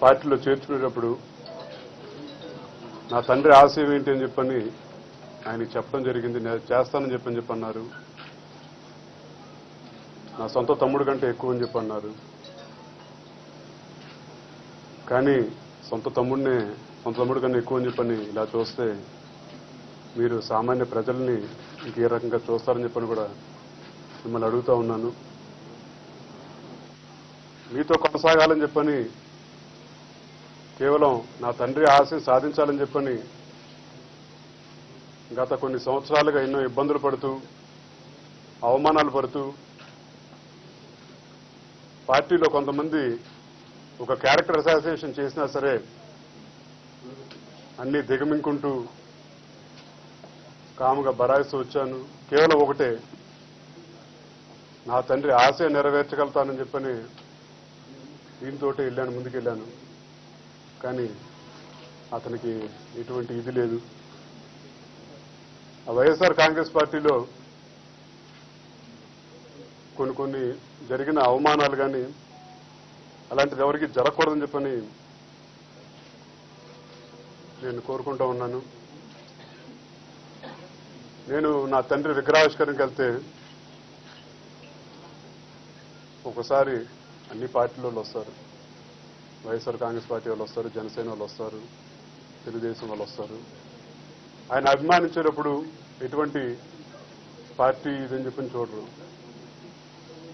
పార్టీలో చేర్చుకునేటప్పుడు నా తండ్రి ఆశయం ఏంటి అని చెప్పని ఆయనకి చెప్పడం జరిగింది. నేను చేస్తానని చెప్పన్నారు. నా సొంత తమ్ముడు కంటే ఎక్కువ అని చెప్పన్నారు. కానీ సొంత తమ్ముడు కన్నా ఎక్కువ అని చెప్పని ఇలా చూస్తే మీరు సామాన్య ప్రజల్ని ఇంకే రకంగా చూస్తారని చెప్పని కూడా మిమ్మల్ని అడుగుతా ఉన్నాను. మీతో కొనసాగాలని చెప్పని కేవలం నా తండ్రి ఆశయం సాధించాలని చెప్పని గత కొన్ని సంవత్సరాలుగా ఎన్నో ఇబ్బందులు పడుతూ అవమానాలు పడుతూ పార్టీలో కొంతమంది ఒక క్యారెక్టర్ అసాసినేషన్ చేసినా సరే అన్ని దిగమింకుంటూ కాముగా బరాయిస్తూ వచ్చాను. కేవలం ఒకటే, నా తండ్రి ఆశయం నెరవేర్చగలుగుతానని చెప్పని దీంతో ముందుకెళ్ళాను. కానీ అతనికి ఎటువంటి ఇది లేదు. ఆ వైఎస్ఆర్ కాంగ్రెస్ పార్టీలో కొన్ని జరిగిన అవమానాలు కానీ అలాంటిది ఎవరికి జరగకూడదని చెప్పని నేను కోరుకుంటూ ఉన్నాను. నేను నా తండ్రి విగ్రహావిష్కరణకి వెళ్తే ఒకసారి అన్ని పార్టీల వాళ్ళు వస్తారు. వైఎస్ఆర్ కాంగ్రెస్ పార్టీ వాళ్ళు వస్తారు, జనసేన వాళ్ళు వస్తారు, తెలుగుదేశం వాళ్ళు వస్తారు. ఆయన అభిమానించేటప్పుడు ఎటువంటి పార్టీ ఇదని చెప్పని చూడరు.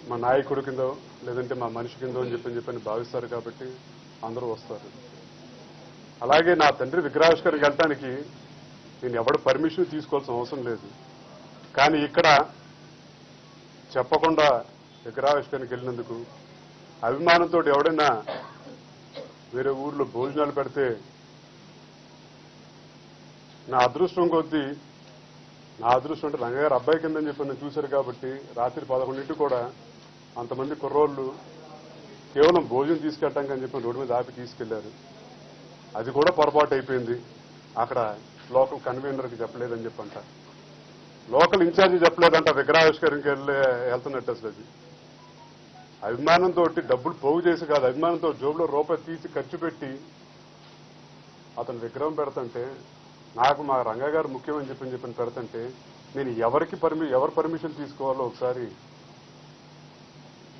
మా నాయకుడి కిందో లేదంటే మా మనిషి కిందో అని చెప్పని భావిస్తారు. కాబట్టి అందరూ వస్తారు. అలాగే నా తండ్రి విగ్రహావిష్కరణకి వెళ్ళటానికి నేను ఎవడు పర్మిషన్ తీసుకోవాల్సిన అవసరం లేదు. కానీ ఇక్కడ చెప్పకుండా విగ్రహావిష్కరణకి వెళ్ళినందుకు అభిమానంతో ఎవడైనా వేరే ఊర్లో భోజనాలు పెడితే నా అదృష్టం కొద్దీ అంటే రంగగారు అబ్బాయి కిందని చెప్పి నేను చూశారు. కాబట్టి రాత్రి 11 కూడా అంతమంది కుర్రోళ్ళు కేవలం భోజనం తీసుకెళ్ళటానికి అని చెప్పి రోడ్డు మీద ఆపి తీసుకెళ్లారు. అది కూడా పొరపాటు అయిపోయింది. అక్కడ లోకల్ కన్వీనర్కి చెప్పలేదని చెప్పంట, లోకల్ ఇన్ఛార్జి చెప్పలేదంట విగ్రహావిష్కరణకి వెళ్తున్నట్టు. అసలు అది అభిమానంతో డబ్బులు పోగు చేసి కాదు, అభిమానంతో జోబులో రూపాయి తీసి ఖర్చు పెట్టి అతను విగ్రహం పెడతంటే, నాకు మా రంగగారు ముఖ్యమని చెప్పని పెడతంటే నేను ఎవరి పర్మిషన్ తీసుకోవాలో ఒకసారి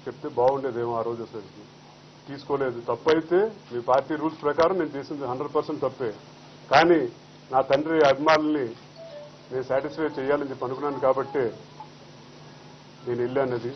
చెప్తే బాగుండేదేమో. ఆ రోజు అసలు తీసుకోలేదు. తప్పు అయితే మీ పార్టీ రూల్స్ ప్రకారం నేను చేసింది 100% తప్పే. కానీ నా తండ్రి అభిమానుల్ని నేను సాటిస్ఫై చేయాలని చెప్పి అనుకున్నాను. కాబట్టి నేను వెళ్ళానది.